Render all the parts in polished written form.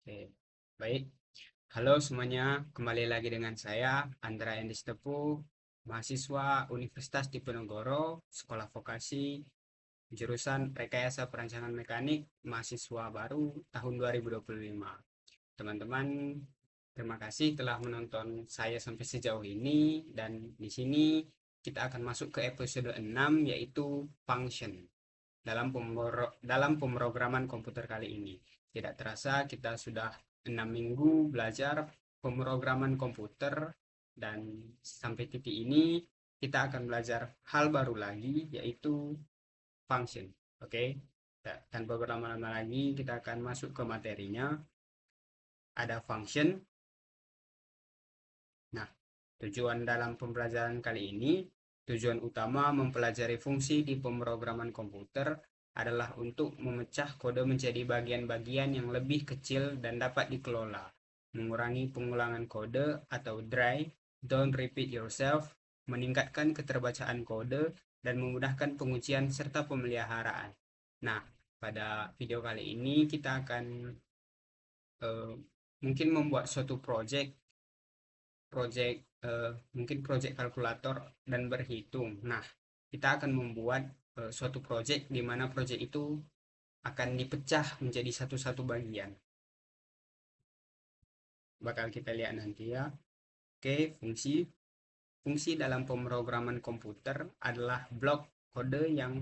Oke, baik. Halo semuanya, kembali lagi dengan saya, Andra Endis Tepu, mahasiswa Universitas Diponegoro, Sekolah Vokasi, jurusan Rekayasa Perancangan Mekanik, mahasiswa baru tahun 2025. Teman-teman, terima kasih telah menonton saya sampai sejauh ini, dan di sini kita akan masuk ke episode 6, yaitu function dalam pemrograman komputer kali ini. Tidak terasa kita sudah 6 minggu belajar pemrograman komputer, dan sampai titik ini kita akan belajar hal baru lagi, yaitu function. Oke, tanpa berlama-lama lagi kita akan masuk ke materinya. Ada function. Nah, tujuan dalam pembelajaran kali ini, tujuan utama mempelajari fungsi di pemrograman komputer adalah untuk memecah kode menjadi bagian-bagian yang lebih kecil dan dapat dikelola, mengurangi pengulangan kode atau dry, don't repeat yourself, meningkatkan keterbacaan kode, dan memudahkan pengujian serta pemeliharaan. Nah, pada video kali ini kita akan eh, mungkin membuat suatu project project mungkin project kalkulator dan berhitung. Nah, kita akan membuat suatu project di mana project itu akan dipecah menjadi satu-satu bagian. Bakal kita lihat nanti ya. Oke, fungsi. Fungsi dalam pemrograman komputer adalah blok kode yang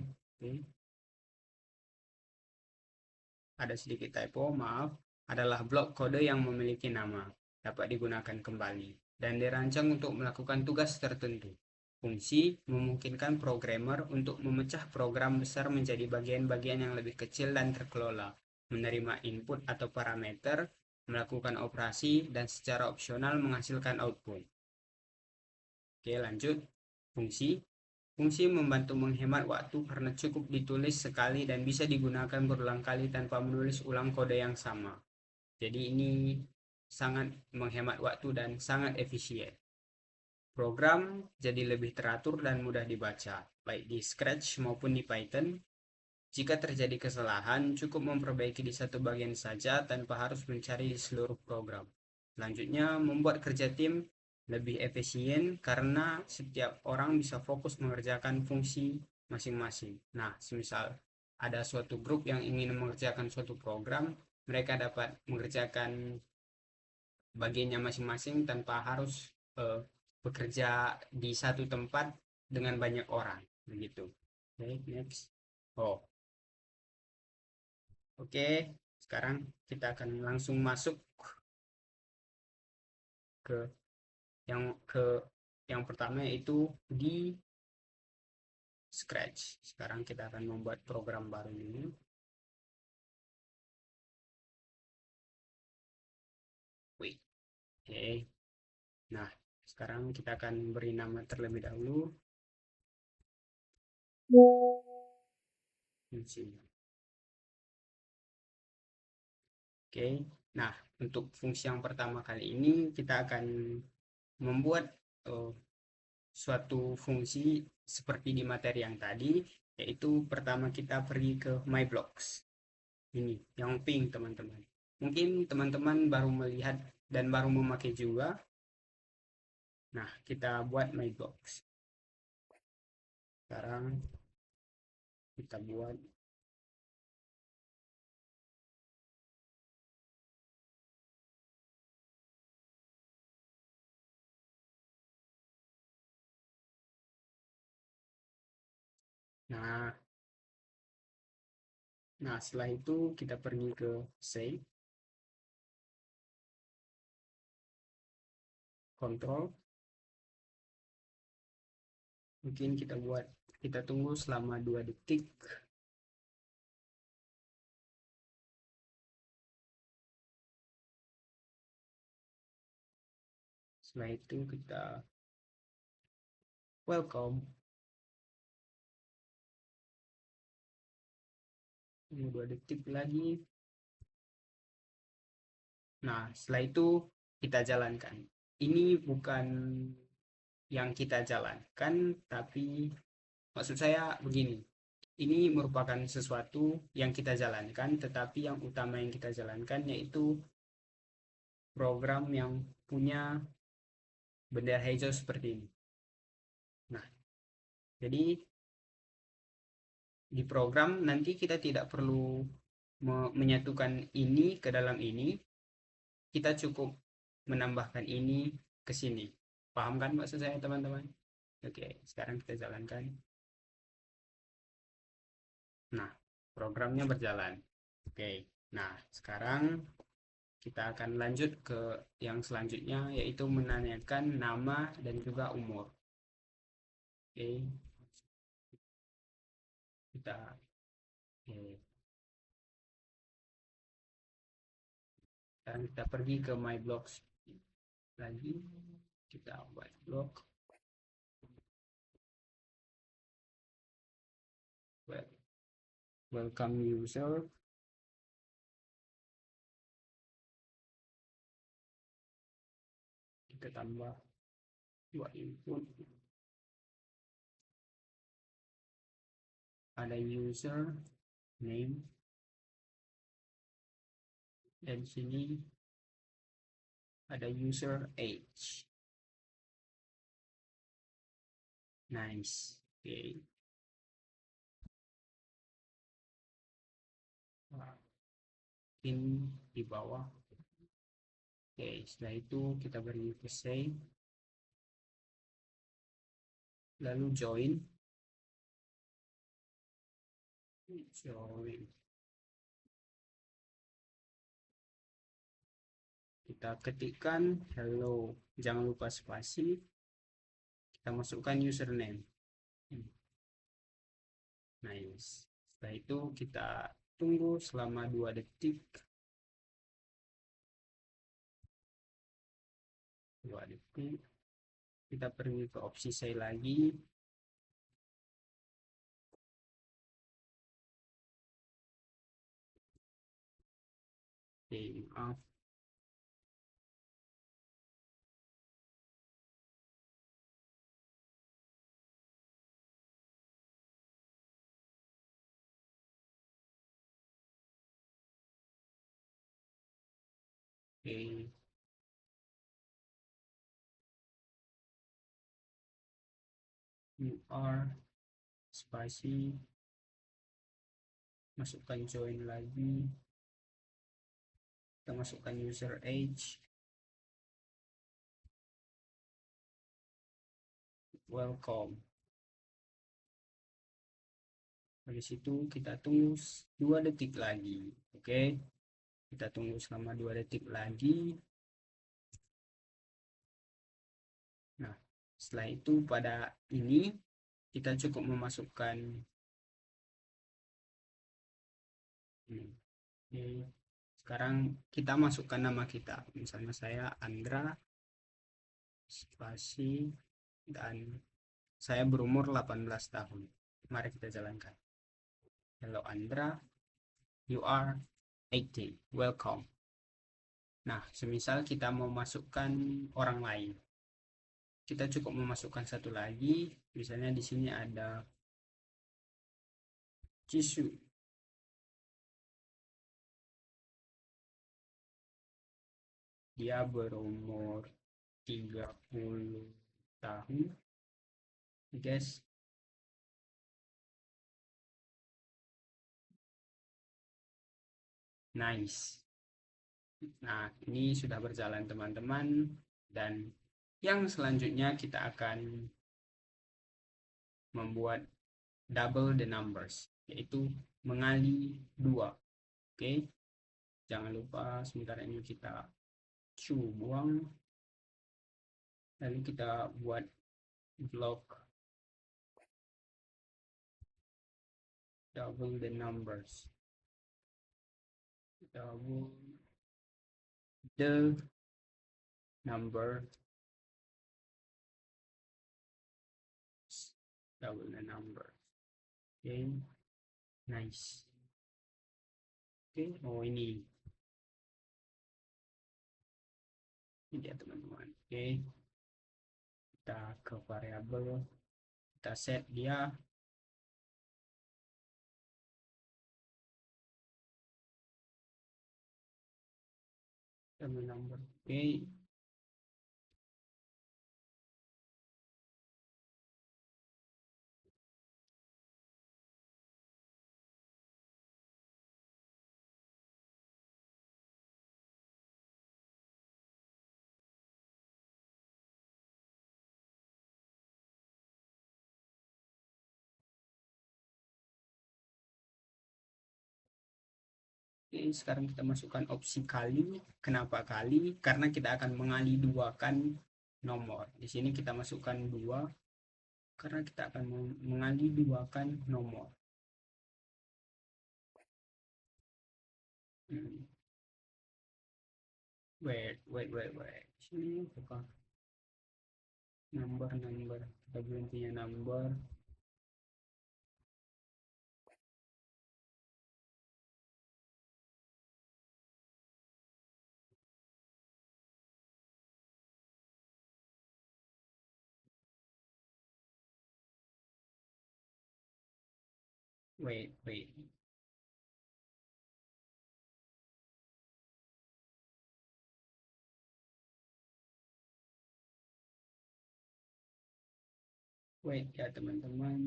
ada sedikit typo, maaf, adalah blok kode yang memiliki nama, dapat digunakan kembali, dan dirancang untuk melakukan tugas tertentu. Fungsi memungkinkan programmer untuk memecah program besar menjadi bagian-bagian yang lebih kecil dan terkelola, menerima input atau parameter, melakukan operasi, dan secara opsional menghasilkan output. Oke, lanjut. Fungsi. Fungsi membantu menghemat waktu karena cukup ditulis sekali dan bisa digunakan berulang kali tanpa menulis ulang kode yang sama. Jadi ini sangat menghemat waktu dan sangat efisien. Program jadi lebih teratur dan mudah dibaca, baik di Scratch maupun di Python. Jika terjadi kesalahan, cukup memperbaiki di satu bagian saja tanpa harus mencari di seluruh program. Selanjutnya, membuat kerja tim lebih efisien karena setiap orang bisa fokus mengerjakan fungsi masing-masing. Nah, semisal ada suatu grup yang ingin mengerjakan suatu program, mereka dapat mengerjakan bagiannya masing-masing tanpa harus eh, bekerja di satu tempat dengan banyak orang. Begitu. Oke, next. Oh, oke, sekarang kita akan langsung masuk ke ke yang pertama, yaitu di Scratch. Sekarang kita akan membuat program baru ini. Wait, oke. Nah, sekarang kita akan beri nama terlebih dahulu fungsi. Oke. Nah, untuk fungsi yang pertama kali ini kita akan membuat eh, suatu fungsi seperti di materi yang tadi, yaitu pertama kita pergi ke My Blocks. Ini yang pink, teman-teman. Mungkin teman-teman baru melihat dan baru memakai juga. Nah, kita buat My Blocks. Sekarang kita buat. Nah, setelah itu kita pergi ke Save, Control. Mungkin kita tunggu selama 2 detik. Setelah itu kita welcome. Tunggu 2 detik lagi. Nah, setelah itu kita jalankan. Ini bukan yang kita jalankan, tapi maksud saya begini. Ini merupakan sesuatu yang kita jalankan, tetapi yang utama yang kita jalankan yaitu program yang punya bendera hijau seperti ini. Nah, jadi di program nanti kita tidak perlu menyatukan ini ke dalam ini, kita cukup menambahkan ini ke sini. Paham kan maksud saya, teman-teman? Oke, sekarang kita jalankan. Nah, programnya berjalan. Oke, nah sekarang kita akan lanjut ke yang selanjutnya, yaitu menanyakan nama dan juga umur. Oke, kita oke. Sekarang kita pergi ke my blogs lagi, kita buat blog. Welcome user. Kita tambah dua input. Ada user name, dan sini ada user age. Nice. Oke. In di bawah. Oke, setelah itu kita beri ke save, lalu join. Kita ketikkan hello, jangan lupa spasi, kita masukkan username. Nice. Setelah itu kita tunggu selama 2 detik. 2 detik. Kita pergi ke opsi say lagi. Oke, maaf. Oke. You are spasi, masukkan join lagi, kita masukkan user age, welcome. Dari situ kita tunggu 2 detik lagi. Oke, kita tunggu selama 2 detik lagi. Nah, setelah itu pada ini kita cukup memasukkan Oke. Sekarang kita masukkan nama kita. Misalnya saya Andra spasi dan saya berumur 18 tahun. Mari kita jalankan. Hello Andra, you are 18. Welcome. Nah, semisal kita mau masukkan orang lain, kita cukup memasukkan satu lagi. Misalnya di sini ada Jisoo. Dia berumur 30 tahun. Guys, nice. Nah, ini sudah berjalan teman-teman, dan yang selanjutnya kita akan membuat double the numbers, yaitu mengali 2. Oke, jangan lupa sementara ini kita buang, lalu kita buat blok double the numbers, double the number, double the number. Oke, nice. Oke, oh ini ya teman-teman. Oke, kita ke variabel, kita set dia double number. Oke. Oke, sekarang kita masukkan opsi kali. Kenapa kali? Karena kita akan mengali duakan nomor. Di sini kita masukkan 2 karena kita akan mengali duakan nomor. Hmm. Wait. Sini buka number. Kita berhentinya number. Wait. Wait ya teman-teman.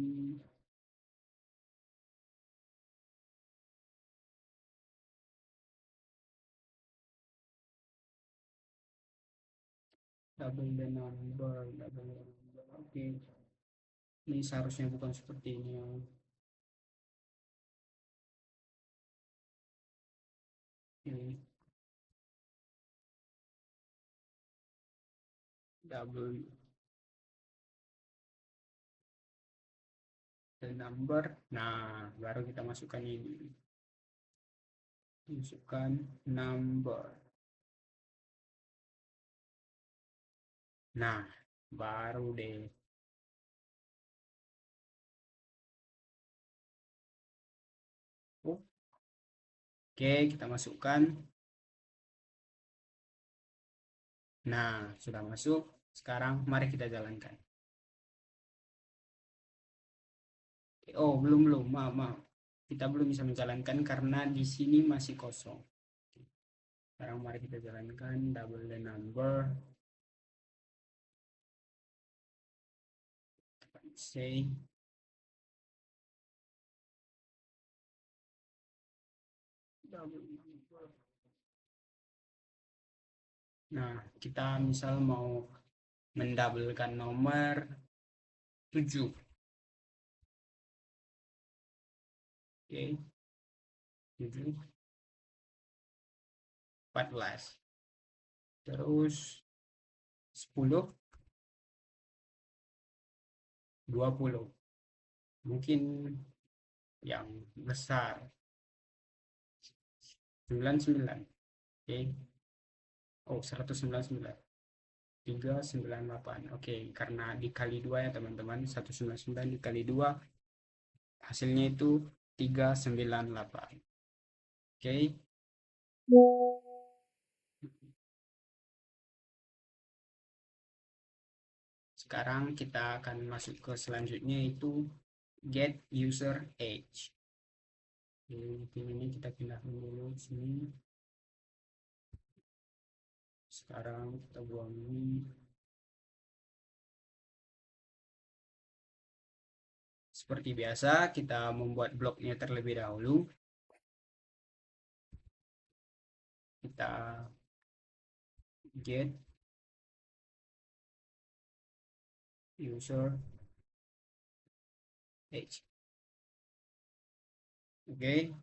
Double the number. Oke. Ini seharusnya bukan seperti ini ya. Oke. Double the number. Nah, baru kita masukkan ini. Masukkan number. Nah, baru deh. Oke, kita masukkan. Nah, sudah masuk. Sekarang mari kita jalankan. Oh, belum. Maaf. Kita belum bisa menjalankan karena di sini masih kosong. Sekarang mari kita jalankan double the number. Say double number. Nah, kita misal mau mendabelkan nomor 7. Oke, 7, 14. Terus 10, 20. Mungkin yang besar 99. Oke. Oh, 199. 398. Oke, karena dikali 2 ya teman-teman. 199 dikali 2 hasilnya itu 398. Oke. Sekarang kita akan masuk ke selanjutnya, itu get user age. Ini kita pindahkan dulu sini. Sekarang kita buang ini. Seperti biasa, kita membuat bloknya terlebih dahulu. Kita get user age. Oke.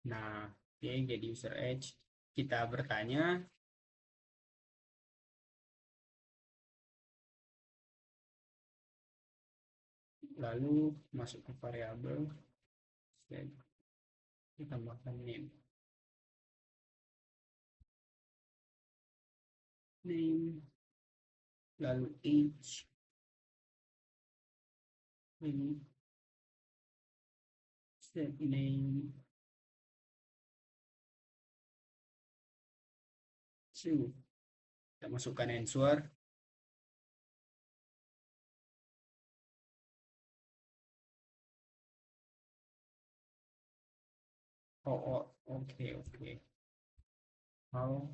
Nah, oke, get user age. Kita bertanya. Lalu masuk ke variabel. Kita tambahkan name. Lalu age. Ini set name 2. Kita masukkan answer. Oh, oke. How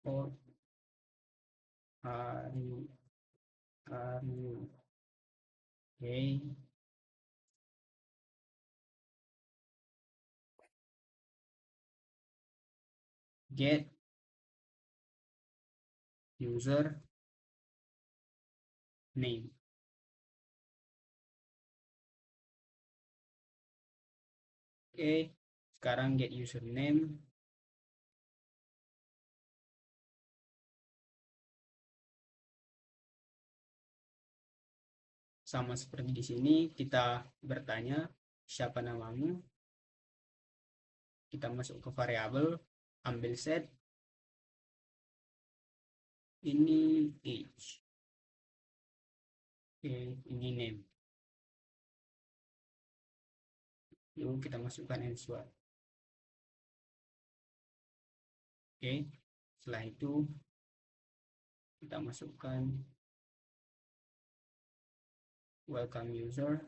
old are you? Okay. Get user name. Oke, sekarang get username sama seperti di sini kita bertanya siapa namamu, kita masuk ke variabel, ambil set, ini age, oke, ini name, lalu kita masukkan answer. Oke, setelah itu kita masukkan welcome user,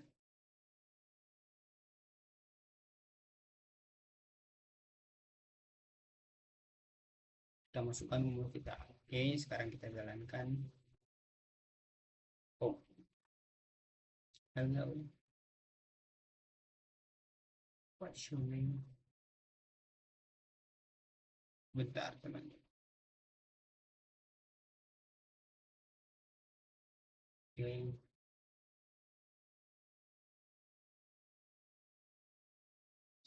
kita masukkan umur kita. Oke, sekarang kita jalankan. Oh, hello, what's your name? Bentar teman. Oke,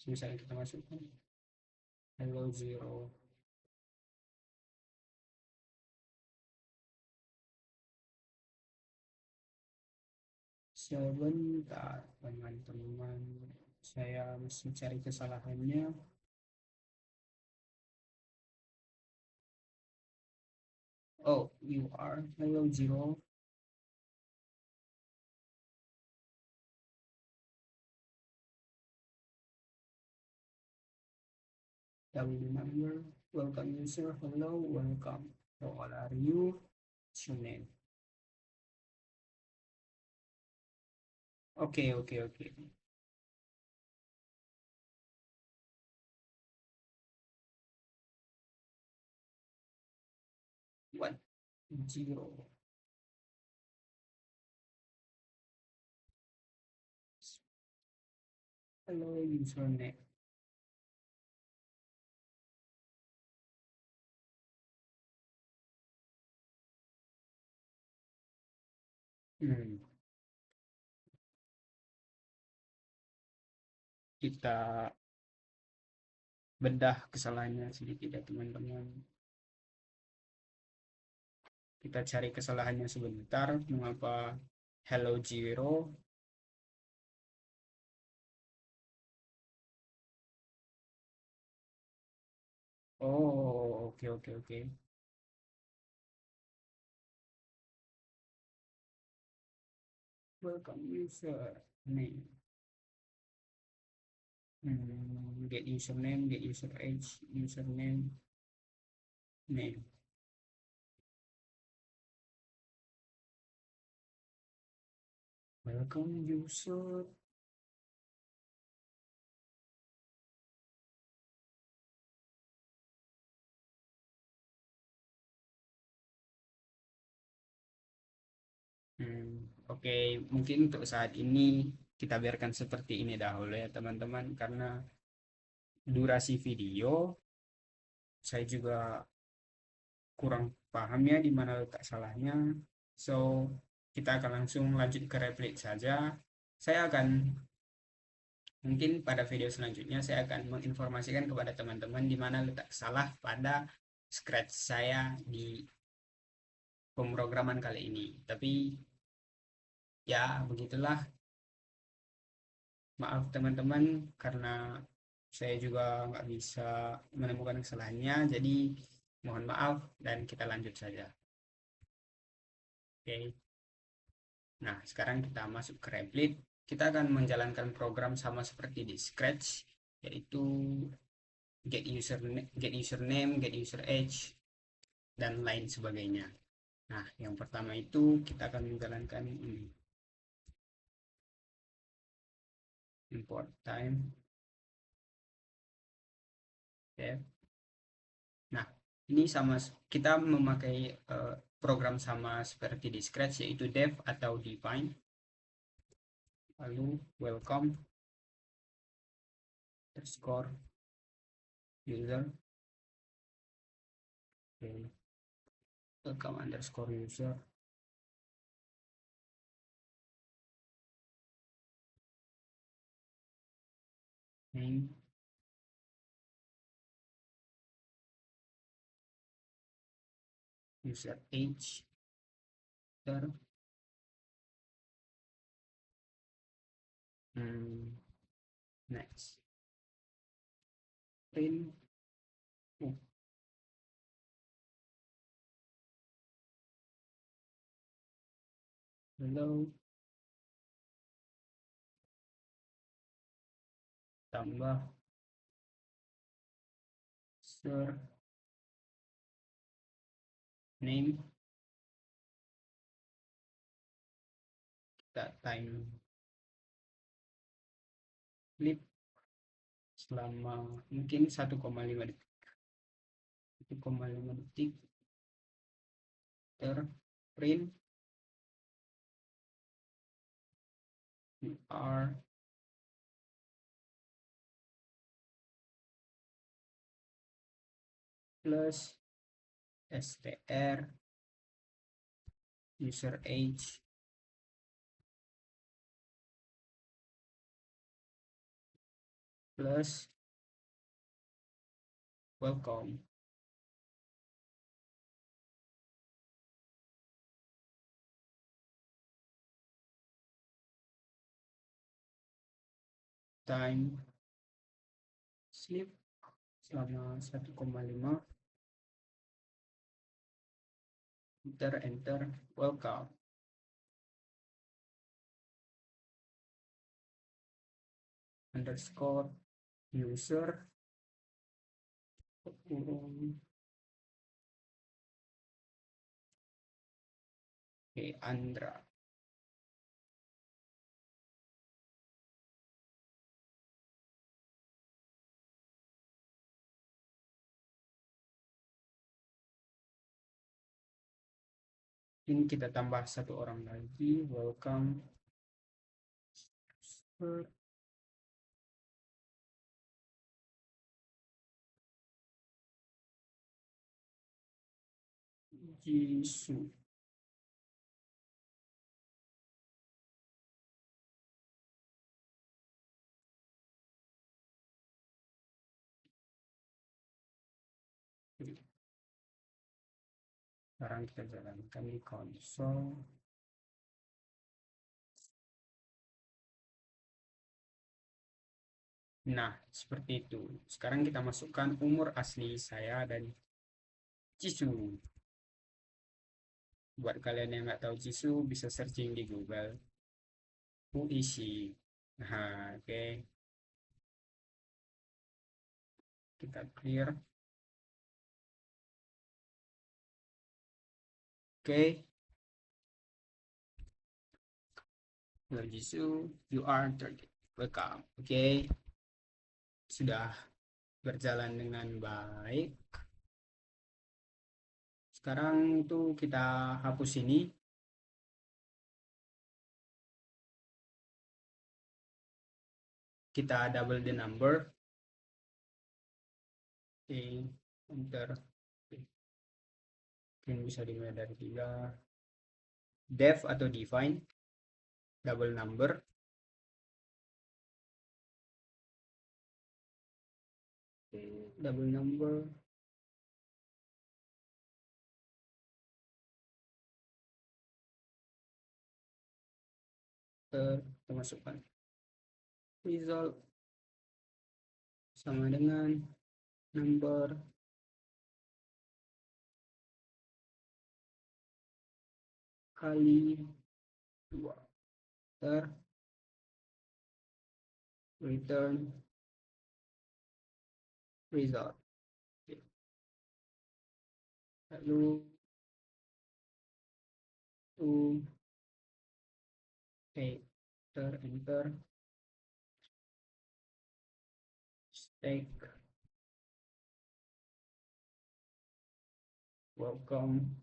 misalnya kita masukkan hello zero. Sebentar teman-teman, saya mesti cari kesalahannya. Oh, you are hello zero. W number, welcome user, hello, welcome. How old are you? What's your name? Oke. 10. Hello, username. Kita bedah kesalahannya sedikit ya teman-teman. Kita cari kesalahannya sebentar. Mengapa hello zero? Oh, oke. Welcome user name. Get username, get user age, username, name. Welcome user. Oke, mungkin untuk saat ini kita biarkan seperti ini dahulu ya teman-teman, karena durasi video saya juga kurang paham ya di mana letak salahnya. So, kita akan langsung lanjut ke replik saja. Saya akan mungkin pada video selanjutnya saya akan menginformasikan kepada teman-teman di mana letak salah pada scratch saya di pemrograman kali ini. Tapi ya begitulah. Maaf teman-teman karena saya juga nggak bisa menemukan kesalahannya. Jadi mohon maaf dan kita lanjut saja. Oke. Nah, sekarang kita masuk ke Replit. Kita akan menjalankan program sama seperti di Scratch, yaitu get user age, dan lain sebagainya. Nah, yang pertama itu kita akan menjalankan ini. Import time. Nah, ini sama kita memakai program sama seperti di Scratch, yaitu dev atau define. Lalu welcome underscore user. Okay. Welcome underscore user. Name. User age. User. Next. Print. Oh, hello. Tambah user name. Kita time clip selama mungkin 1,5 detik. 1,5 detik. Print r plus str user age plus welcome. Time sleep selama 1,5. Enter welcome underscore user Andra. Ini kita tambah satu orang lagi. Welcome Jisoo. Sekarang kita jalankan di konsol. Nah, seperti itu. Sekarang kita masukkan umur asli saya dan Jisoo. Buat kalian yang nggak tahu Jisoo, bisa searching di Google. Who is she? Nah, oke. Kita clear. Oke. Hello Jisoo, you are target. Welcome. Oke. Sudah berjalan dengan baik. Sekarang tuh kita hapus ini. Kita double the number. Oke, enter. Mungkin bisa dimulai dari 3. Def atau define. Double number. Oke, double number. Kita masukkan result sama dengan number kali 2. Return result. Lalu to enter stake Welcome.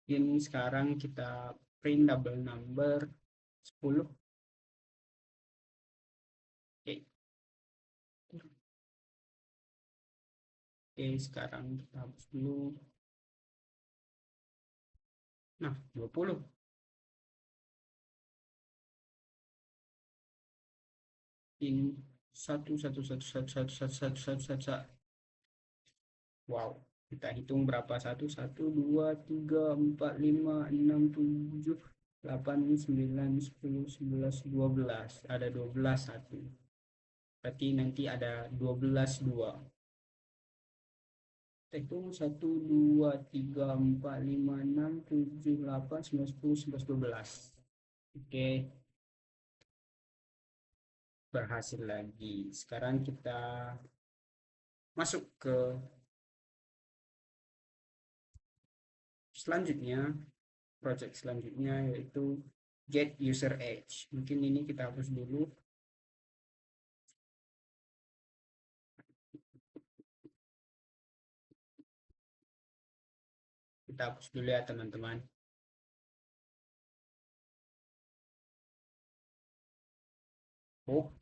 Ini sekarang kita print double number 10. Oke. Oke, sekarang kita hapus dulu. Nah, 20. Ini satu satu satu satu satu satu satu satu satu satu. Wow, kita hitung berapa? Satu satu dua tiga empat lima enam tujuh delapan sembilan sepuluh sebelas dua belas. Ada 12 satu. Berarti nanti ada 12 dua. Kita hitung 1 2 3 4 5 6 7 8 9 10 11 12. Oke, berhasil lagi. Sekarang kita masuk ke selanjutnya, project selanjutnya yaitu get user age. Mungkin ini kita hapus dulu. Kita hapus dulu ya teman-teman. Oh,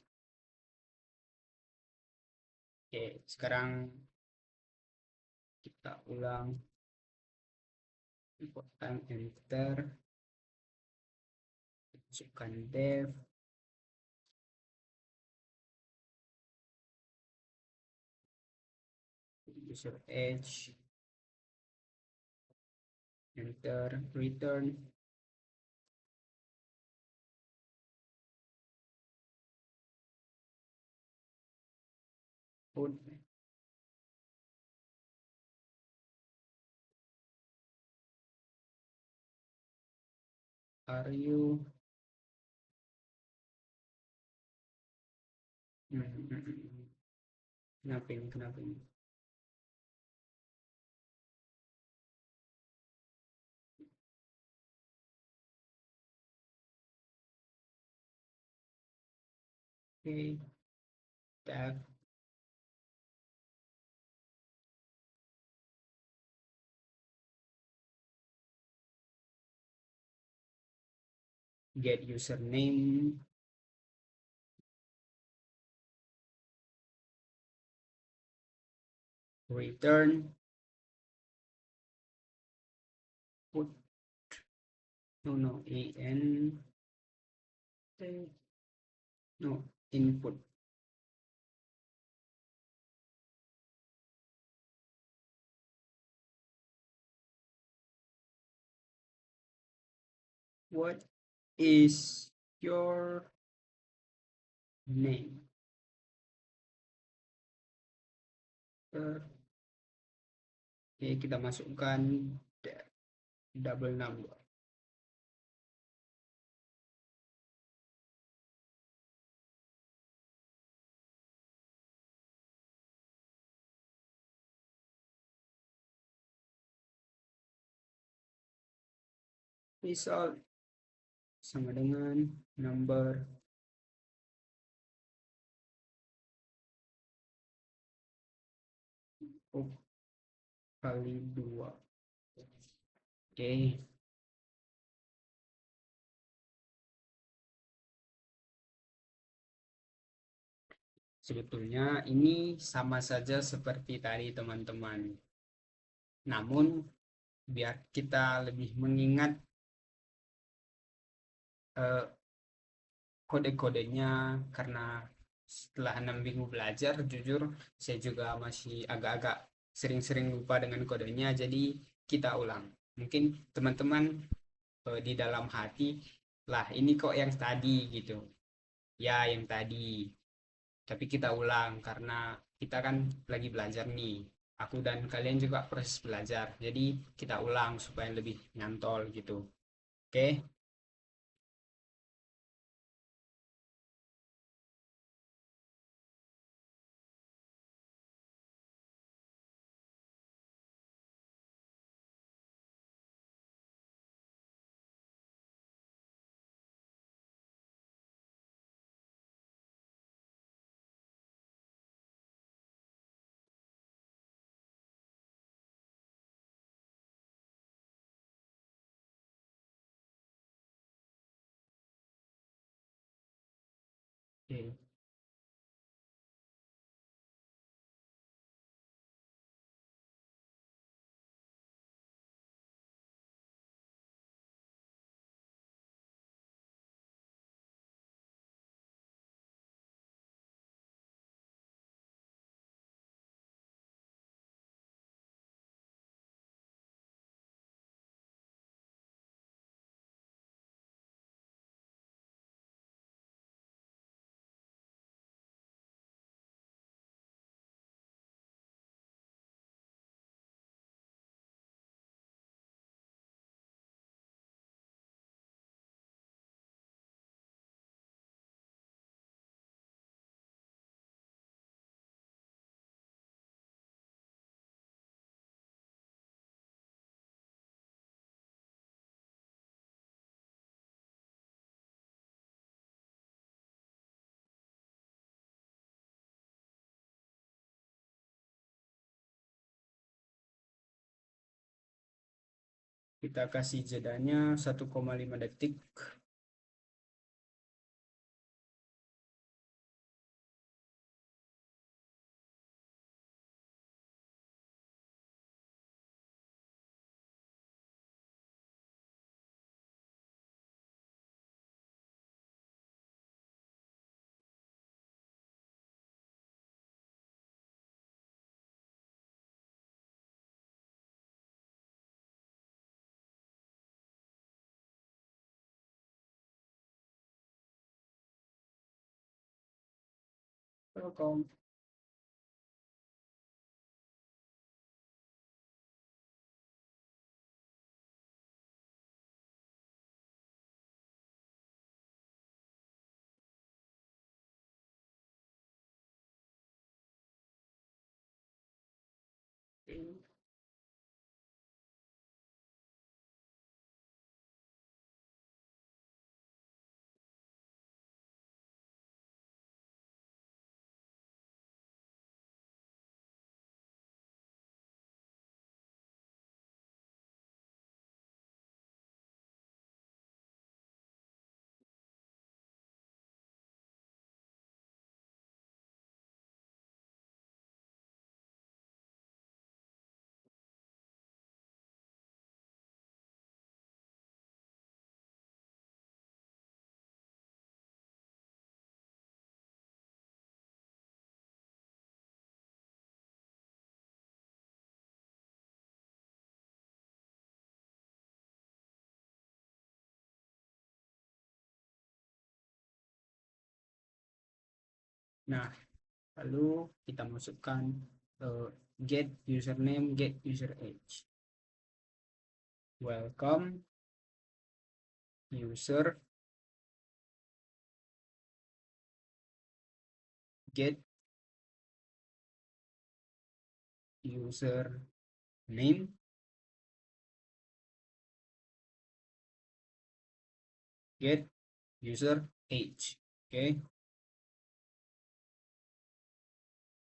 oke, sekarang kita ulang. Import time enter, masukkan dev, user age, enter, return. Put are you kenapa ini oke, tag get username, return, put no en no input. What is your name? Oke, kita masukkan double number. Result sama dengan number kali 2. Oke, Sebetulnya ini sama saja seperti tadi teman-teman. Namun biar kita lebih mengingat eh, kode-kodenya, karena setelah 6 minggu belajar, jujur saya juga masih agak-agak sering-sering lupa dengan kodenya, jadi kita ulang. Mungkin teman-teman di dalam hati, lah ini kok yang tadi gitu. Ya, yang tadi. Tapi kita ulang karena kita kan lagi belajar nih. Aku dan kalian juga proses belajar. Jadi kita ulang supaya lebih nyantol gitu. Oke? Oke. Kita kasih jedanya 1,5 detik. Welcome. Nah, lalu kita masukkan get username, get user age. Welcome user get user name, get user age. Oke,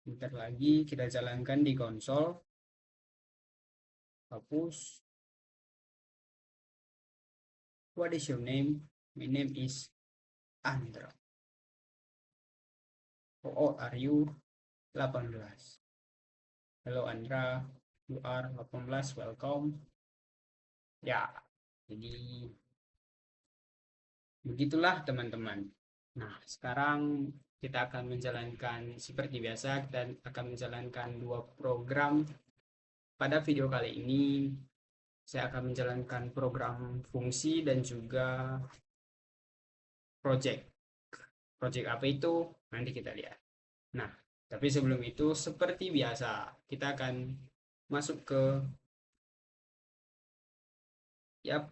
bentar lagi kita jalankan di konsol. Hapus. What is your name? My name is Andra. Oh, are you 18? Hello Andra, you are 18, welcome. Ya, jadi begitulah teman-teman. Nah, sekarang kita akan menjalankan seperti biasa, kita akan menjalankan dua program. Pada video kali ini, saya akan menjalankan program fungsi dan juga project. Project apa itu? Nanti kita lihat. Nah, tapi sebelum itu, seperti biasa, kita akan masuk ke ya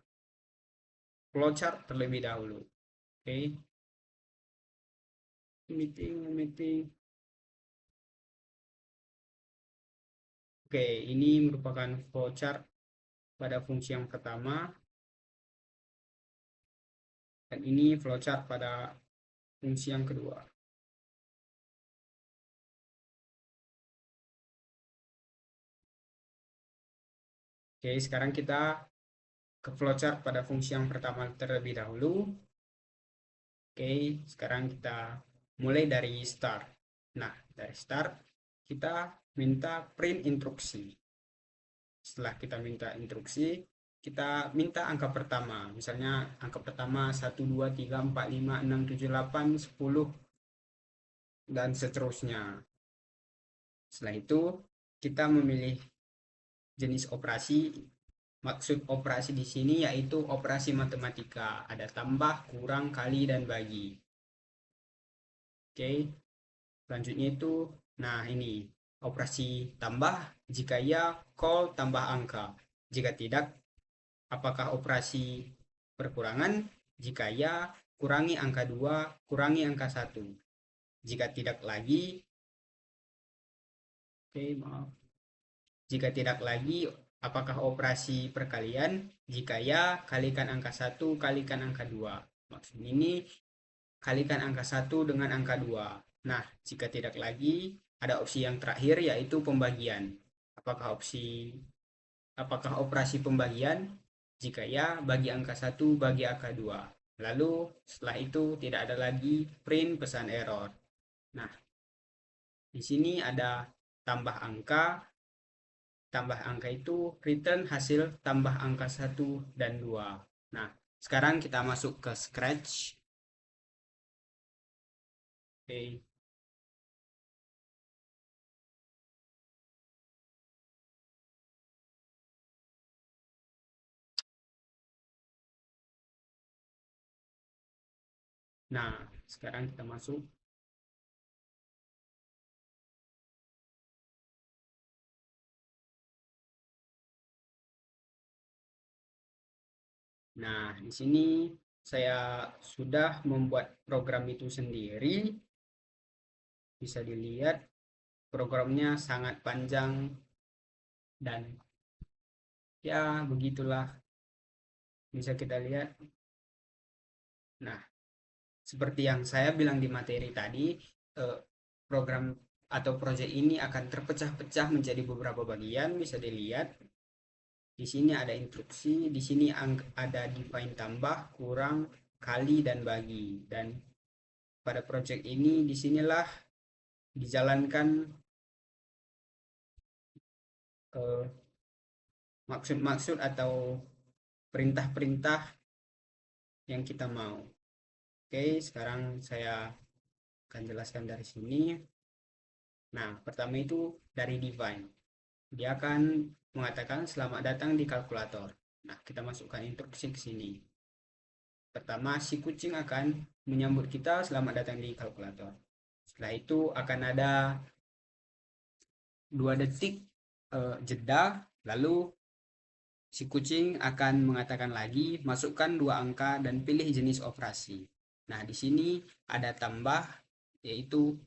flowchart terlebih dahulu. Oke, meeting. Oke, ini merupakan flowchart pada fungsi yang pertama, dan ini flowchart pada fungsi yang kedua. Oke, sekarang kita ke flowchart pada fungsi yang pertama terlebih dahulu. Oke, sekarang kita mulai dari start. Nah, dari start kita minta print instruksi. Setelah kita minta instruksi, kita minta angka pertama. Misalnya angka pertama 1, 2, 3, 4, 5, 6, 7, 8, 10, dan seterusnya. Setelah itu, kita memilih jenis operasi. Maksud operasi di sini yaitu operasi matematika. Ada tambah, kurang, kali, dan bagi. Oke, selanjutnya itu, nah ini, operasi tambah, jika ya, call tambah angka. Jika tidak, apakah operasi perkurangan? Jika ya, kurangi angka 2, kurangi angka 1. Jika tidak lagi, oke, maaf. Jika tidak lagi, apakah operasi perkalian? Jika ya, kalikan angka 1, kalikan angka 2. Maksud ini, kalikan angka 1 dengan angka 2. Nah, jika tidak lagi, ada opsi yang terakhir yaitu pembagian. Apakah operasi pembagian? Jika ya, bagi angka 1 bagi angka 2. Lalu setelah itu tidak ada lagi print pesan error. Nah, di sini ada tambah angka. Tambah angka itu return hasil tambah angka 1 dan 2. Nah, sekarang kita masuk ke Scratch. Oke. Nah, sekarang kita masuk. Nah, di sini saya sudah membuat program itu sendiri. Bisa dilihat programnya sangat panjang dan ya begitulah, bisa kita lihat. Nah, seperti yang saya bilang di materi tadi, program atau proyek ini akan terpecah-pecah menjadi beberapa bagian. Bisa dilihat di sini ada instruksi, di sini ada define tambah, kurang, kali, dan bagi. Dan pada proyek ini disinilah dijalankan maksud-maksud atau perintah-perintah yang kita mau. Oke, sekarang saya akan jelaskan dari sini. Nah, pertama itu dari define. Dia akan mengatakan selamat datang di kalkulator. Nah, kita masukkan instruksi ke sini. Pertama, si kucing akan menyambut kita selamat datang di kalkulator. Setelah itu akan ada 2 detik jeda, lalu si kucing akan mengatakan lagi, masukkan 2 angka dan pilih jenis operasi. Nah, di sini ada tambah, yaitu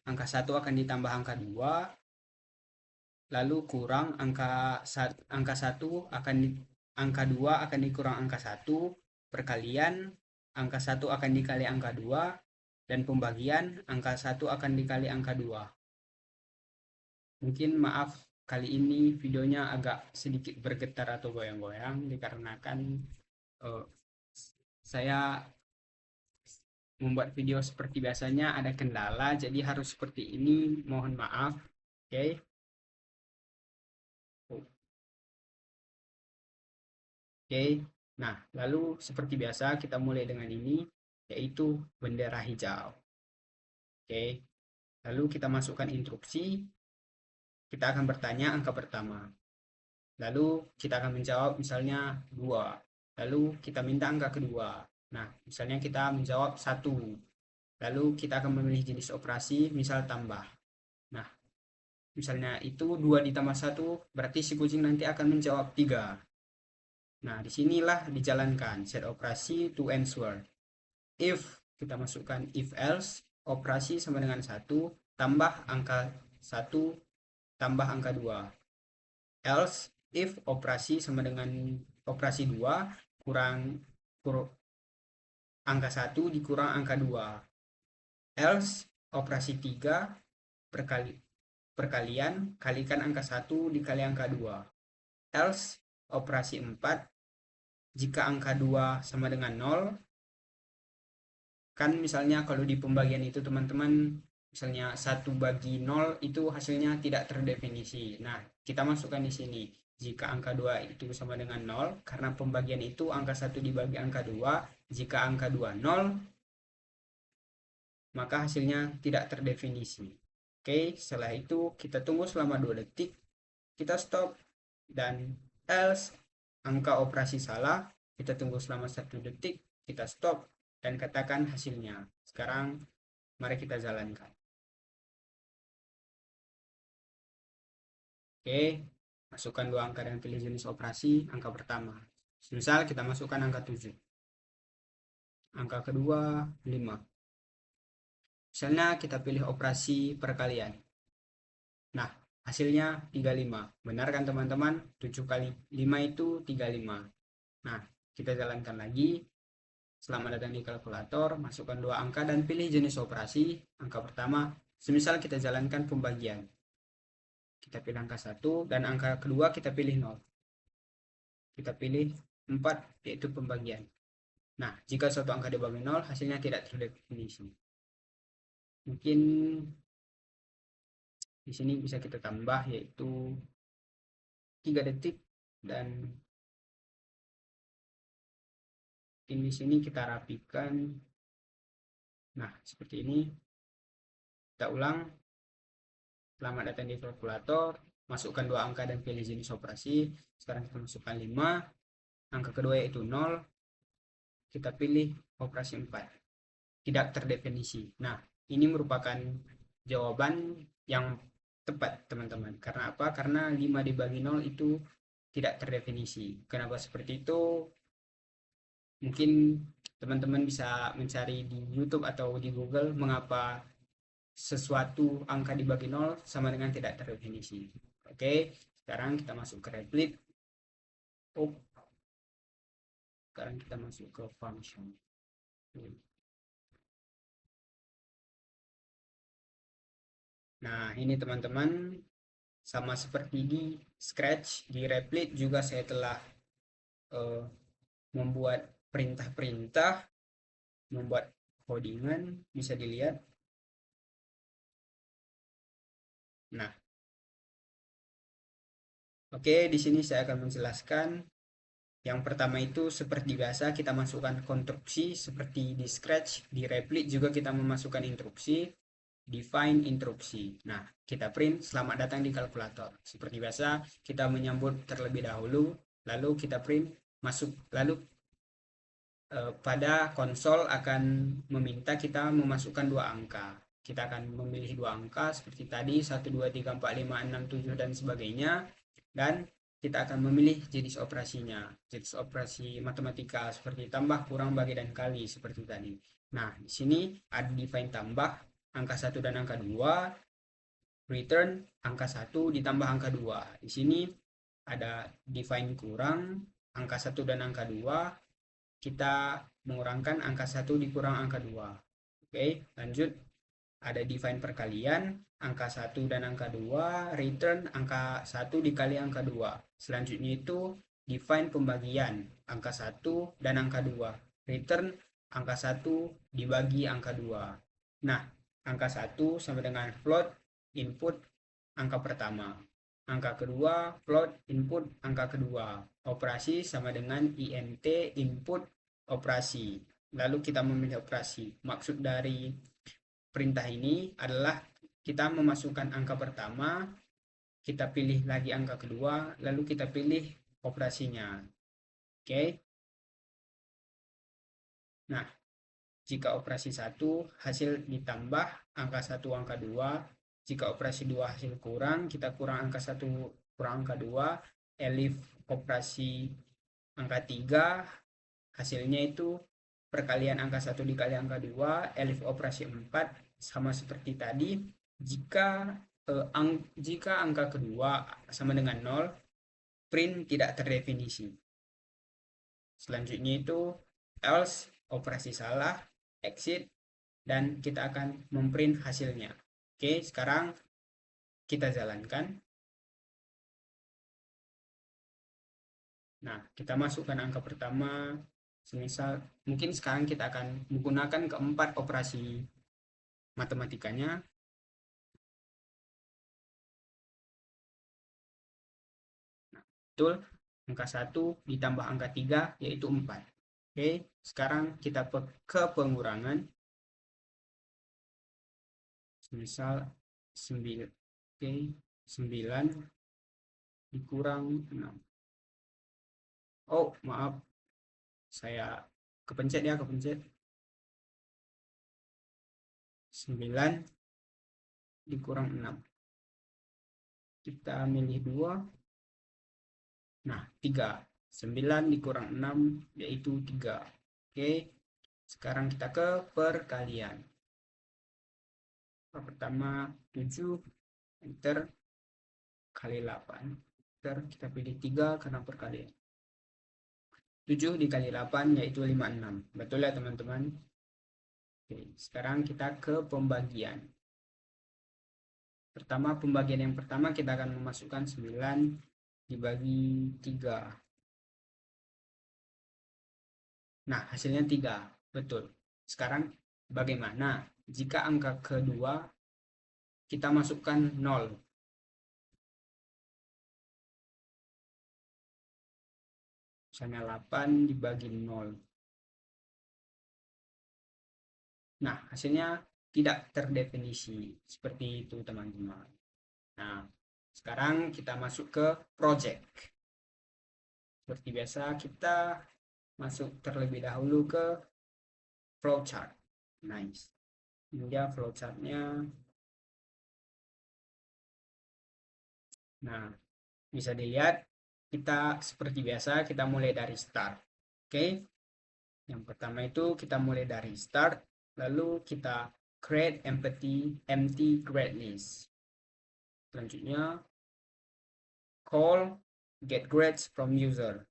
angka 1 akan ditambah angka 2, lalu kurang angka 1 akan angka 2 akan dikurang angka 1, perkalian angka 1 akan dikali angka 2, dan pembagian angka 1 akan dikali angka 2. Mungkin maaf kali ini videonya agak sedikit bergetar atau goyang-goyang dikarenakan saya membuat video seperti biasanya ada kendala, jadi harus seperti ini, mohon maaf. Oke. Oke. Nah, lalu seperti biasa kita mulai dengan ini, yaitu bendera hijau. Oke. Lalu kita masukkan instruksi, kita akan bertanya angka pertama. Lalu kita akan menjawab misalnya 2. Lalu kita minta angka kedua. Nah, misalnya kita menjawab 1. Lalu kita akan memilih jenis operasi, misal tambah. Nah, misalnya itu 2 ditambah 1, berarti si kucing nanti akan menjawab 3. Nah, disinilah dijalankan set operasi to answer. If, kita masukkan if else, operasi sama dengan 1, tambah angka 1, tambah angka 2. Else, if operasi sama dengan operasi 2, kurang angka 1 dikurang angka 2. Else, operasi 3 perkalian kalikan angka 1 dikali angka 2. Else, operasi 4, jika angka 2 sama dengan 0, kan misalnya kalau di pembagian itu teman-teman, misalnya 1 bagi 0 itu hasilnya tidak terdefinisi. Nah, kita masukkan di sini. Jika angka 2 itu sama dengan 0, karena pembagian itu angka 1 dibagi angka 2, jika angka 2 0, maka hasilnya tidak terdefinisi. Oke, setelah itu kita tunggu selama 2 detik, kita stop, dan else angka operasi salah, kita tunggu selama 1 detik, kita stop, dan katakan hasilnya. Sekarang mari kita jalankan. Oke, masukkan 2 angka dan pilih jenis operasi. Angka pertama, misal kita masukkan angka 7. Angka kedua 5. Misalnya kita pilih operasi perkalian. Nah, hasilnya 35. Benar kan teman-teman? 7 kali 5 itu 35. Nah, kita jalankan lagi. Selamat datang di kalkulator, masukkan 2 angka dan pilih jenis operasi. Angka pertama, semisal kita jalankan pembagian. Kita pilih angka 1 dan angka kedua kita pilih 0. Kita pilih 4, yaitu pembagian. Nah, jika suatu angka dibagi 0, hasilnya tidak terdefinisi. Mungkin di sini bisa kita tambah, yaitu 3 detik, dan di sini kita rapikan. Nah, seperti ini. Kita ulang. Selamat datang di kalkulator, masukkan 2 angka dan pilih jenis operasi. Sekarang kita masukkan 5, angka kedua yaitu 0, kita pilih operasi 4, tidak terdefinisi. Nah, ini merupakan jawaban yang tepat teman-teman. Karena apa? Karena 5 dibagi 0 itu tidak terdefinisi. Kenapa seperti itu? Mungkin teman-teman bisa mencari di YouTube atau di Google mengapa sesuatu angka dibagi 0 sama dengan tidak terdefinisi. Oke, sekarang kita masuk ke Replit. Sekarang kita masuk ke function. Nah, ini teman-teman, sama seperti di Scratch, di Replit juga saya telah membuat perintah-perintah, membuat codingan, bisa dilihat. Nah, oke, di sini saya akan menjelaskan. Yang pertama itu seperti biasa kita masukkan konstruksi seperti di Scratch, di Replit juga kita memasukkan instruksi, define instruksi. Nah, kita print selamat datang di kalkulator. Seperti biasa, kita menyambut terlebih dahulu, lalu kita print masuk, lalu pada konsol akan meminta kita memasukkan 2 angka. Kita akan memilih 2 angka seperti tadi, 1, 2, 3, 4, 5, 6, 7, dan sebagainya. Dan kita akan memilih jenis operasinya. Jenis operasi matematika seperti tambah, kurang, bagi, dan kali seperti tadi. Nah, di sini ada define tambah, angka 1 dan angka 2, return angka 1 ditambah angka 2. Di sini ada define kurang, angka 1 dan angka 2, kita mengurangkan angka 1 dikurang angka 2. Oke, lanjut. Ada define perkalian, angka 1 dan angka 2, return angka 1 dikali angka 2. Selanjutnya itu define pembagian, angka 1 dan angka 2, return angka 1 dibagi angka 2. Nah, angka 1 sama dengan float input angka pertama. Angka kedua float input angka kedua. Operasi sama dengan int input operasi. Lalu kita memilih operasi. Maksud dari perintah ini adalah kita memasukkan angka pertama, kita pilih lagi angka kedua, lalu kita pilih operasinya. Oke. Nah, jika operasi 1 hasil ditambah angka 1 angka 2, jika operasi 2 hasil kurang, kita kurang angka 1 kurang angka 2, elif operasi angka 3 hasilnya itu perkalian angka 1 dikali angka 2, elif operasi 4 sama seperti tadi. Jika angka kedua sama dengan 0, print tidak terdefinisi. Selanjutnya itu else operasi salah, exit, dan kita akan memprint hasilnya. Oke, sekarang kita jalankan. Nah, kita masukkan angka pertama. Semisal, mungkin sekarang kita akan menggunakan keempat operasi matematikanya. Nah, betul, angka 1 ditambah angka 3 yaitu 4. Oke, sekarang kita ke pengurangan. Misal 9, oke, 9 dikurang 6. Oh, maaf. Saya kepencet ya, kepencet. 9 dikurang 6. Kita milih 2. Nah, 3. 9 dikurang 6 yaitu 3. Oke. Sekarang kita ke perkalian. Pertama 7, enter, kali 8. Enter, kita pilih 3 karena perkalian. 7 dikali 8 yaitu 56. Betul ya teman-teman? Oke, sekarang kita ke pembagian. Pertama, pembagian yang pertama kita akan memasukkan 9 dibagi 3. Nah, hasilnya 3. Betul. Sekarang bagaimana jika angka kedua kita masukkan 0? Misalnya 8 dibagi 0. Nah, hasilnya tidak terdefinisi. Seperti itu, teman-teman. Nah, sekarang kita masuk ke project. Seperti biasa, kita masuk terlebih dahulu ke flowchart. Nice. Ini dia flowchartnya. Nah, bisa dilihat kita seperti biasa kita mulai dari start. Oke. Yang pertama itu kita mulai dari start, lalu kita create empty grade list. Selanjutnya call get grades from user.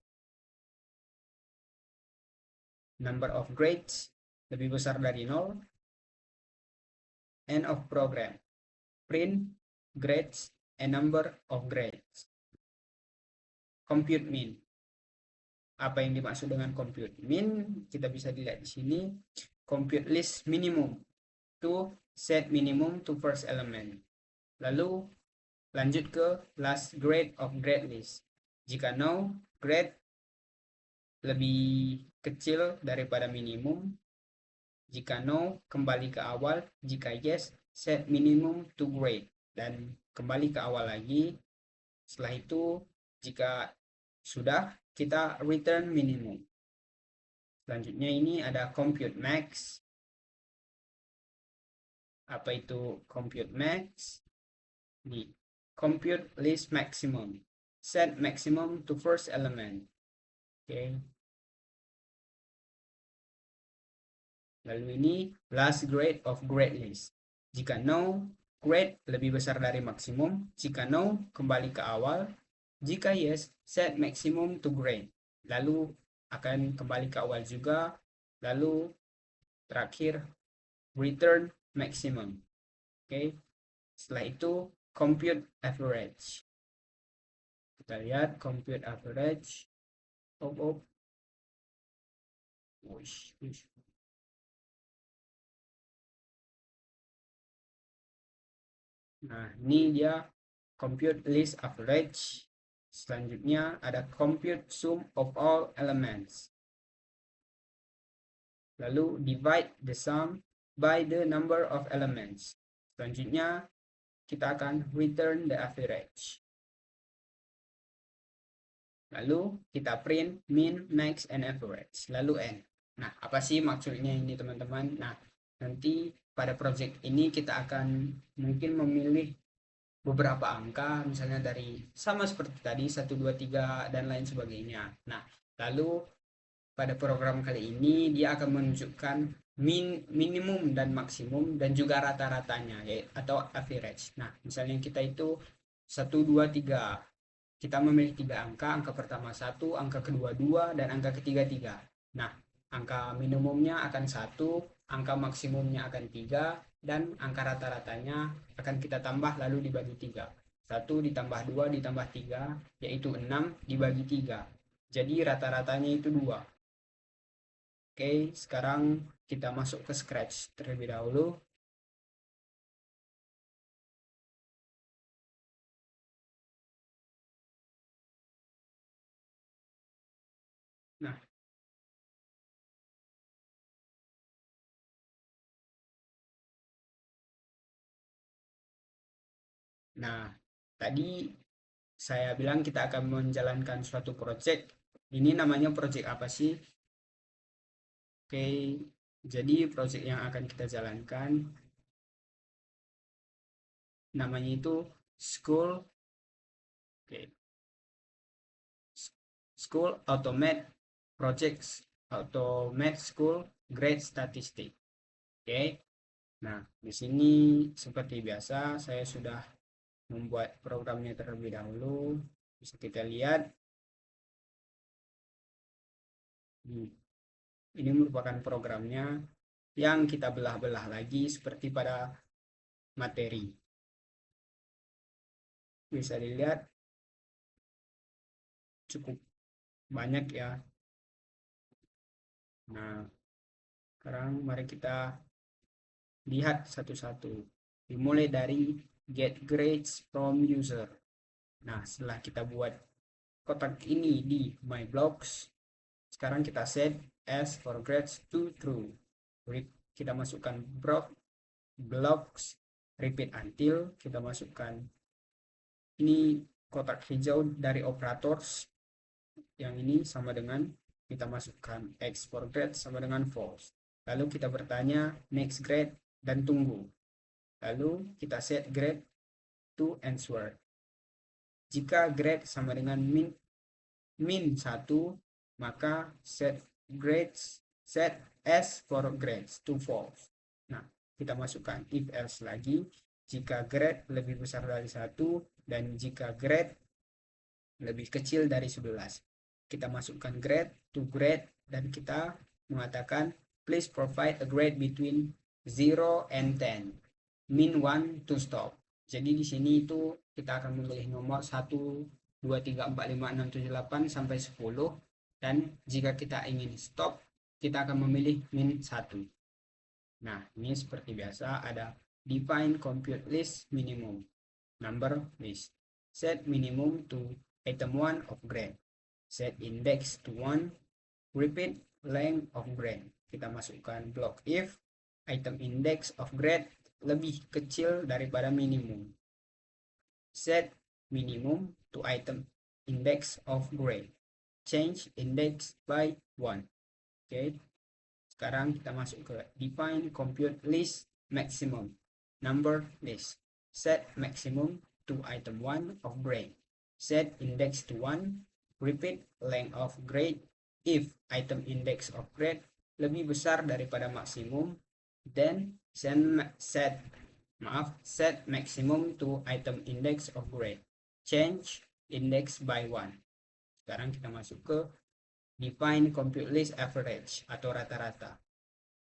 Number of grades lebih besar dari 0. End of program. Print grades and number of grades. Compute min. Apa yang dimaksud dengan compute min? Kita bisa dilihat di sini. Compute list minimum to set minimum to first element. Lalu lanjut ke last grade of grade list. Jika no, grade lebih kecil daripada minimum. Jika no, kembali ke awal. Jika yes, set minimum to grade. Dan kembali ke awal lagi. Setelah itu, jika sudah, kita return minimum. Selanjutnya ini ada compute max. Apa itu compute max? Di compute list maximum. Set maximum to first element. Oke. Lalu ini last grade of grade list. Jika no, grade lebih besar dari maksimum. Jika no, kembali ke awal. Jika yes, set maximum to grade. Lalu akan kembali ke awal juga. Lalu terakhir return maximum. Oke. Setelah itu compute average. Kita lihat compute average. Wish. Nah, ini dia compute list average. Selanjutnya ada compute sum of all elements. Lalu divide the sum by the number of elements. Selanjutnya kita akan return the average. Lalu kita print min, max, and average. Lalu n. Nah, apa sih maksudnya ini teman-teman? Nah, nanti pada project ini kita akan mungkin memilih beberapa angka, misalnya dari sama seperti tadi 1, 2, 3 dan lain sebagainya. Nah, lalu pada program kali ini dia akan menunjukkan minimum dan maksimum dan juga rata-ratanya atau average. Nah, misalnya kita itu 1, 2, 3. Kita memilih 3 angka, angka pertama 1, angka kedua 2, dan angka ketiga 3. Nah, angka minimumnya akan 1, angka maksimumnya akan 3, dan angka rata-ratanya akan kita tambah lalu dibagi 3. 1 ditambah 2 ditambah 3, yaitu 6 dibagi 3. Jadi rata-ratanya itu 2. Oke, sekarang kita masuk ke Scratch terlebih dahulu. Nah, tadi saya bilang kita akan menjalankan suatu project. Ini namanya project apa sih? Oke, jadi project yang akan kita jalankan namanya itu School, oke, School Automate Projects, Automate School Grade Statistic. Oke. Nah, di sini seperti biasa saya sudah membuat programnya terlebih dahulu. Bisa kita lihat. Ini merupakan programnya yang kita belah-belah lagi seperti pada materi. Bisa dilihat cukup banyak ya. Nah, sekarang mari kita lihat satu-satu. Dimulai dari get grades from user. Nah, setelah kita buat kotak ini di my blocks, sekarang kita set as for grades to true. Kita masukkan blocks repeat until, kita masukkan ini kotak hijau dari operators, yang ini sama dengan kita masukkan x for grade sama dengan false. Lalu kita bertanya next grade dan tunggu. Lalu kita set grade to answer. Jika grade sama dengan min 1, maka set as for grades to false. Nah, kita masukkan if else lagi. Jika grade lebih besar dari 1 dan jika grade lebih kecil dari 11. Kita masukkan grade to grade dan kita mengatakan please provide a grade between 0 and 10. Min 1 to stop. Jadi di sini itu kita akan memilih nomor 1, 2, 3, 4, 5, 6, 7, 8 sampai 10. Dan jika kita ingin stop, kita akan memilih min 1. Nah, ini seperti biasa ada define compute list minimum, number list, set minimum to item 1 of grade, set index to 1, repeat length of grade. Kita masukkan block if item index of grade lebih kecil daripada minimum. Set minimum to item index of grade. Change index by 1. Oke. Sekarang kita masuk ke define compute list maximum, number list. Set maximum to item 1 of grade. Set index to 1, repeat length of grade if item index of grade lebih besar daripada maksimum, then set maximum to item index of grade. Change index by 1. Sekarang kita masuk ke define compute list average atau rata-rata.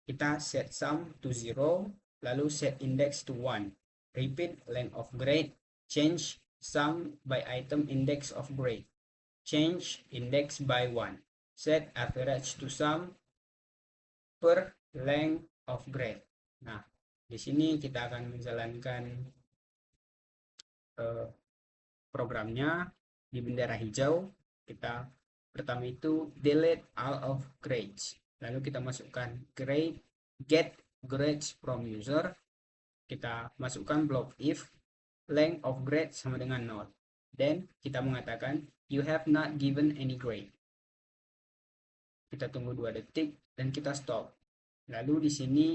Kita set sum to 0, lalu set index to 1. Repeat length of grade, change sum by item index of grade. Change index by 1. Set average to sum per length of grade. Nah, di sini kita akan menjalankan programnya di bendera hijau. Kita pertama itu delete all of grades, lalu kita masukkan get grades from user. Kita masukkan blok if length of grade sama dengan 0, dan kita mengatakan you have not given any grade. Kita tunggu 2 detik dan kita stop. Lalu di sini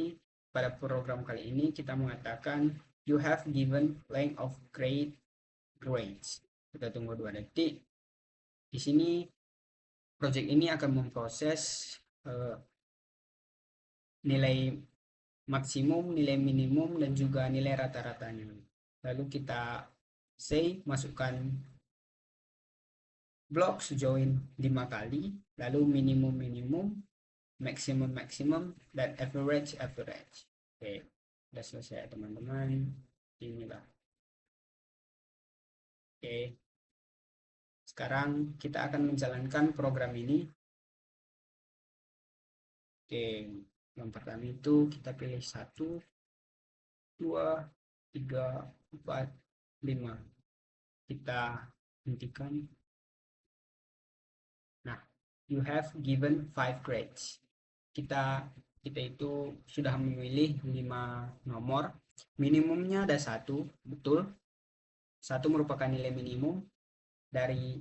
pada program kali ini kita mengatakan you have given length of grades. Kita tunggu 2 detik. Di sini project ini akan memproses nilai maksimum, nilai minimum, dan juga nilai rata-ratanya. Lalu kita say, masukkan blocks join 5 kali, lalu minimum, maximum, dan average. Oke, sudah selesai teman-teman. Inilah. Oke, sekarang kita akan menjalankan program ini. Oke, yang pertama itu kita pilih 1, 2, 3, 4, 5. Kita hentikan. Nah, you have given 5 grades. Kita itu sudah memilih 5 nomor. Minimumnya ada 1, betul. 1 merupakan nilai minimum dari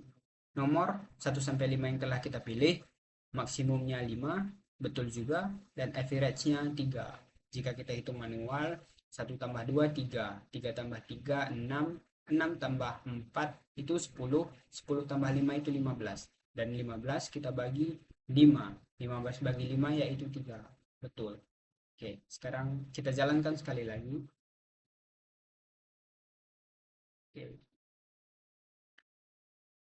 nomor 1 sampai 5 yang telah kita pilih. Maksimumnya 5, betul juga, dan average-nya 3. Jika kita hitung manual, 1 tambah 2 3, 3 tambah 3 6, 6 tambah 4 itu 10, 10 tambah 5 itu 15, dan 15 kita bagi 5, 15 bagi 5 yaitu 3, betul. Oke, sekarang kita jalankan sekali lagi. Oke.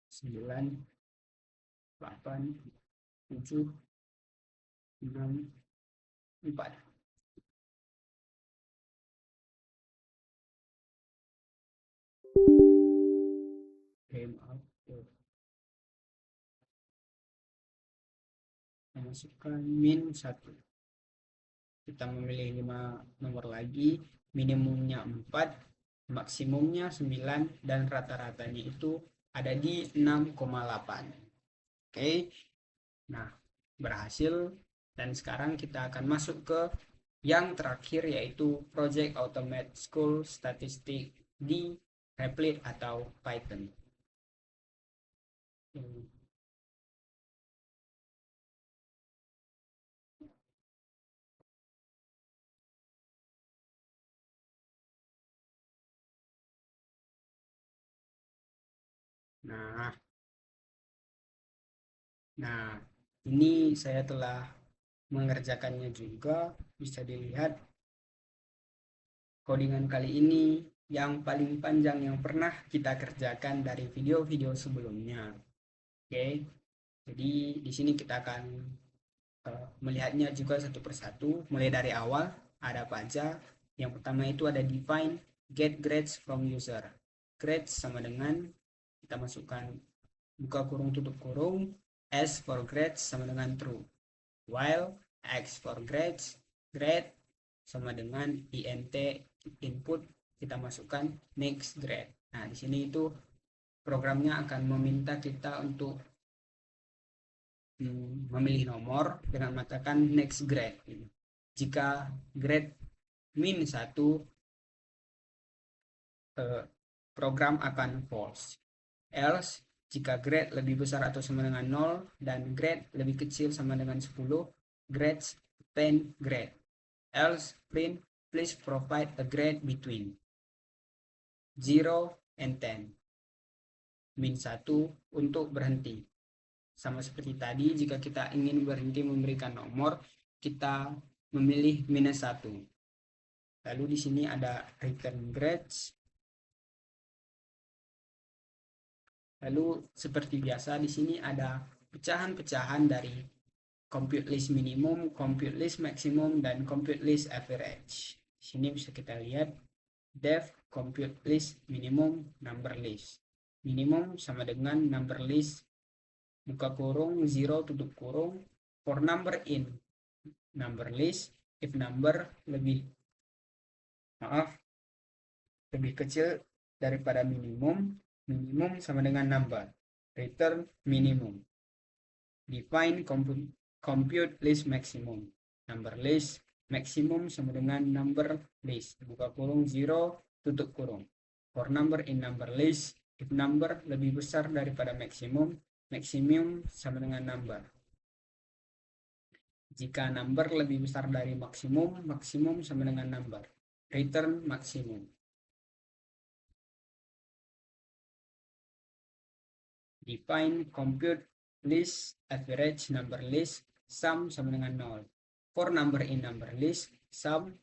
9, 8, 7, 6, 4. Oke, maaf. Masukkan min 1. Kita memilih 5 nomor lagi. Minimumnya 4, maksimumnya 9, dan rata-ratanya itu ada di 6,8. Oke. Nah, berhasil. Dan sekarang kita akan masuk ke yang terakhir, yaitu Project Automate School Statistic di Replit atau Python. Nah, ini saya telah mengerjakannya juga. Bisa dilihat codingan kali ini yang paling panjang yang pernah kita kerjakan dari video-video sebelumnya. Oke, jadi di sini kita akan melihatnya juga satu persatu. Mulai dari awal, ada apa aja. Yang pertama itu ada define get grades from user. Grades sama dengan kita masukkan buka kurung tutup kurung, s for grades sama dengan true, while x for grade sama dengan int input, kita masukkan next grade. Nah, di sini itu programnya akan meminta kita untuk memilih nomor dengan mengatakan next grade. Jika grade min 1, program akan false. Else, jika grade lebih besar atau sama dengan 0 dan grade lebih kecil sama dengan 10, grades 10 grade. Else, print please provide a grade between 0 and 10. Min 1 untuk berhenti. Sama seperti tadi, jika kita ingin berhenti memberikan nomor, kita memilih minus 1. Lalu di sini ada return grades. Lalu seperti biasa di sini ada pecahan-pecahan dari compute list minimum, compute list maximum, dan compute list average. Di sini bisa kita lihat def compute list minimum number list. Minimum sama dengan number list buka kurung 0 tutup kurung for number in number list if number lebih kecil daripada minimum. Minimum sama dengan number. Return minimum. Define compute list maximum. Number list maximum sama dengan number list. Buka kurung 0, tutup kurung. For number in number list, if number lebih besar daripada maksimum, maksimum sama dengan number. Jika number lebih besar dari maksimum, maksimum sama dengan number. Return maksimum. Define compute list average number list sum sama dengan 0. For number in number list, sum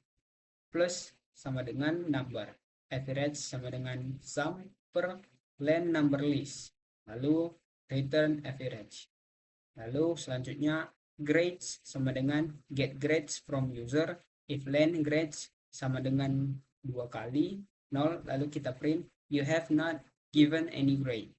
plus sama dengan number. Average sama dengan sum per len number list. Lalu return average. Lalu selanjutnya grades sama dengan get grades from user. If len grades sama dengan 2 kali 0, lalu kita print you have not given any grade.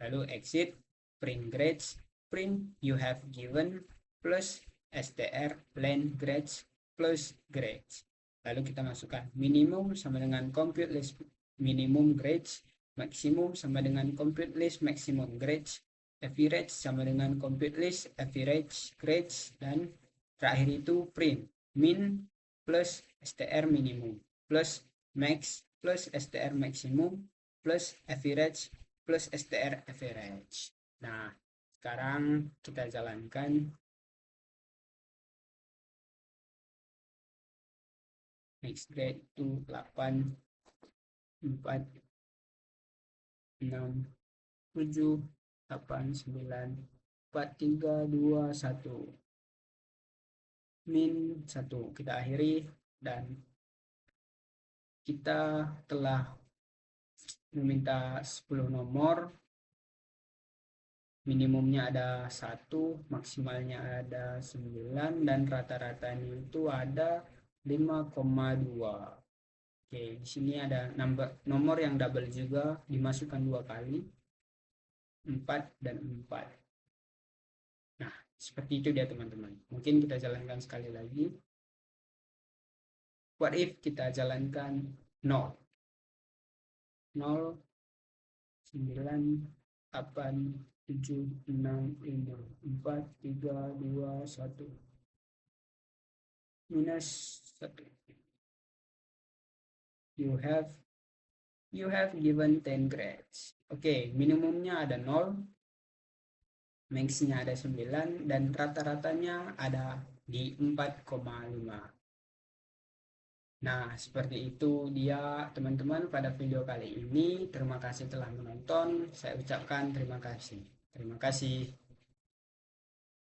Lalu exit, print grades, print you have given plus str len grades plus grades. Lalu kita masukkan minimum sama dengan compute list minimum grades, maksimum sama dengan compute list maximum grades, average sama dengan compute list average grades, dan terakhir itu print min plus str minimum plus max plus str maximum plus average plus str average. Nah, sekarang kita jalankan. Next grade itu 8, 4, 6, 7, 8, 9, 4, 3, 2, 1. Min 1. Kita akhiri dan kita telah meminta 10 nomor. Minimumnya ada 1, maksimalnya ada 9, dan rata-ratanya itu ada 5,2. Oke, di sini ada nomor yang double juga, dimasukkan 2 kali, 4 dan 4. Nah, seperti itu dia teman-teman. Mungkin kita jalankan sekali lagi. What if kita jalankan 0, 0, 9, 8, 7, 6, 5, 4, 3, 2, 1. Minus 1. You have given 10 grades. Oke, minimumnya ada 0, maxnya ada 9, dan rata-ratanya ada di 4,5. Nah, seperti itu dia teman-teman pada video kali ini. Terima kasih telah menonton. Saya ucapkan terima kasih. Terima kasih.